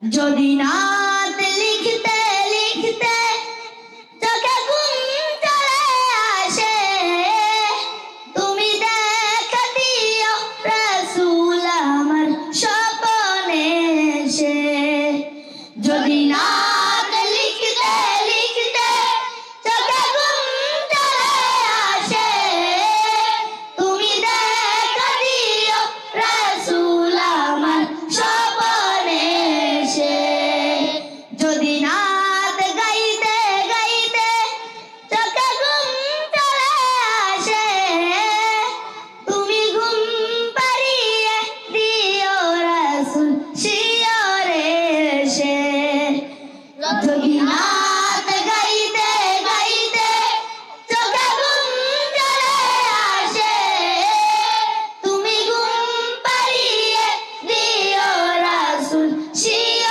যদি নাত লিখতে লিখতে চোখে ঘুম চলে আসে, তুমি দেখা দিও রাসূল আমার স্বপ্নে এসে। যদি না